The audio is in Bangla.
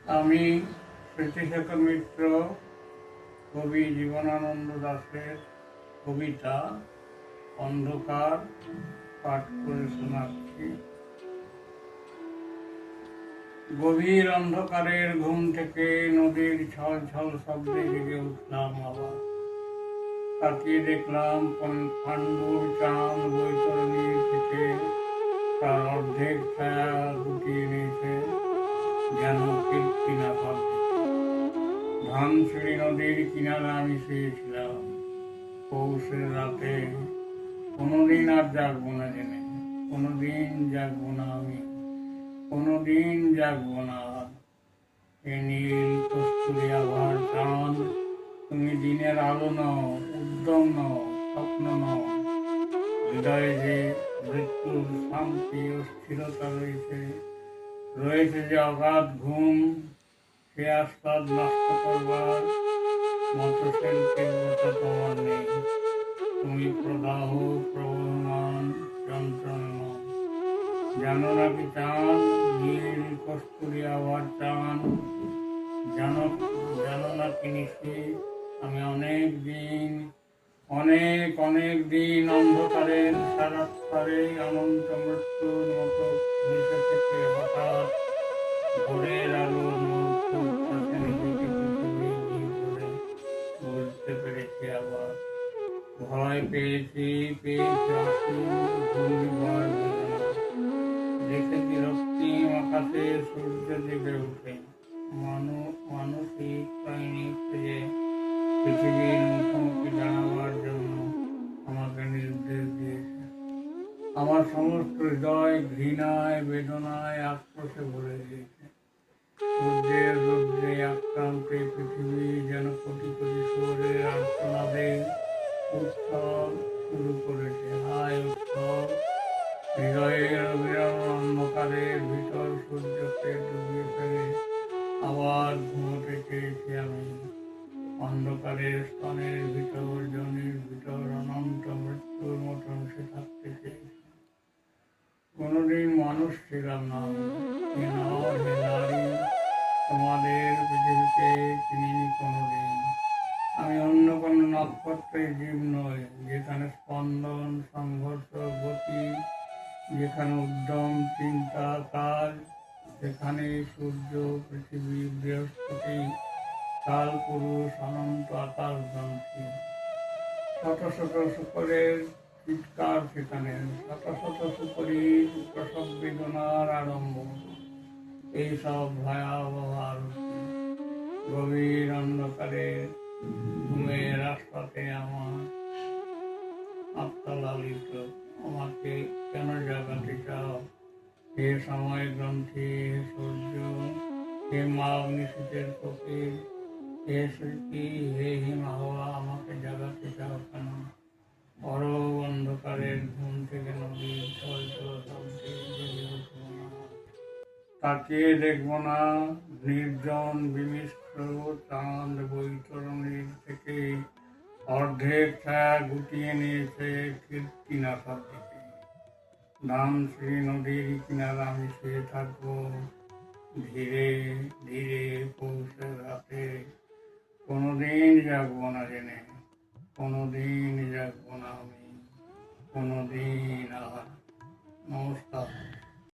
আমি স্মৃতিশেখর মিত্র কবি জীবনানন্দ দাশের কবিতা অন্ধকার পাঠ করে শোনাচ্ছি। গভীর অন্ধকারের ঘুম থেকে নদীর ছল ছল শব্দে জেগে উঠলাম আবার। তাকিয়ে দেখলাম পাণ্ডুর চাঁদ বৈতরণীর থেকে তার অর্ধেক ছায়া গুটিয়ে নিয়েছে যেন কীর্তি না পাবে। ধানসিঁড়ি নদীর কিনারে আমি শুয়েছিলাম পৌষের রাতে। কোনোদিন আর জাগবো না জেনে, কোনোদিন জাগবো না আমি, কোনোদিন জাগবো না। এ নীল কস্তুরী আভার চাঁদ, তুমি দিনের আলো নও, উদ্যম নও, স্বপ্ন নও। হৃদয়ে যে মৃত্যুর শান্তি ও স্থিরতা রয়েছে, রয়েছে যে অগাধ ঘুম, সে আস্বাদ নষ্ট করবার মতো তীব্রতা তোমার নেই। তুমি প্রদাহ প্রবহমান যন্ত্রণা নও। জানো নাকি চাঁদ, নীল কস্তুরী আবার চাঁদ, জানো নাকি নিশি, আমি অনেক দিন অন্ধকারের সারাস্তরে অনন্ত মৃত্যুর মতো ভেসে থেকে হঠাৎ ভোরের আলোর মুহূর্তের সাথে নিজেকে পৃথিবী করে বুঝতে পেরেছি আবার। ভয় পেয়েছি অসীম ঘূর্ণিঝড় বেদনা। দেখেছি রক্তিম আকাশে সূর্য জেগে ওঠে। মানসিক বাহিনী খুঁজে পৃথিবীর মুখোমুখি দাঁড়াবার জন্য আমাকে নির্দেশ দিয়েছে। আমার সমস্ত হৃদয় ঘৃণায়, বেদনায়, আক্রোশে ভরে দিয়েছে। সূর্যের রৌদ্রে আক্রান্তে পৃথিবী যেন কোটি কোটি সুরের আর্তনাদে উৎসব শুরু করেছে। হায় উৎসব! হৃদয়ের অবিরাম অন্ধকারের ভিতর সূর্যকে ডুবিয়ে ফেলে আবার ঘুমোতে চেয়েছি আমি। অন্ধকারের স্তনের ভিতর, জনের ভিতর অনন্ত মৃত্যুর মতন সে থাকতে চেয়েছি। কোনোদিন মানুষ ছিলাম না আমি। হে নর, হে নারী, তোমাদের পৃথিবীকে চিনিনি কোনোদিন। আমি অন্য কোনো নক্ষত্রের জীব নই, যেখানে স্পন্দন, সংঘর্ষ, গতি, যেখানে উদ্যম, চিন্তা, কাজ, যেখানে সূর্য, পৃথিবী, বৃহস্পতি, কাল পুরুষ, অনন্ত আকাশগঙ্গী। শত শত শুকরের চিৎকার সেখানে, শত শত শুকরীর প্রসব বেদনার আরম্ভ। এইসব ভয়াবহ আরতি গভীর অন্ধকারে ঘুমের আস্পাতে আমার আত্মা লালিত। আমাকে কেন জাগাতে চাও? হে সময় গ্রন্থি, হে সূর্য, হে মাঘ নিশীথের ফকির, হে স্মৃতি, হে হিমহাওয়া, আমাকে জাগাতে চাও কেন? অরব অন্ধকারের ঘুম থেকে নদীর ছল ছল শব্দে জেগে উঠব না। তাকিয়ে দেখব না নির্জন বিমিশ্র চাঁদ বৈতরণীর থেকে অর্ধেক ছায়া গুটিয়ে নিয়েছে কীর্তিনাশার দিকে। ধানসিঁড়ি নদীর কিনারে আমি শুয়ে থাকবো ধীরে ধীরে পৌষের রাতে। কোনোদিন জাগবো না জেনে, কোনোদিন জাগবো না আমি, কোনোদিন আর। নমস্কার।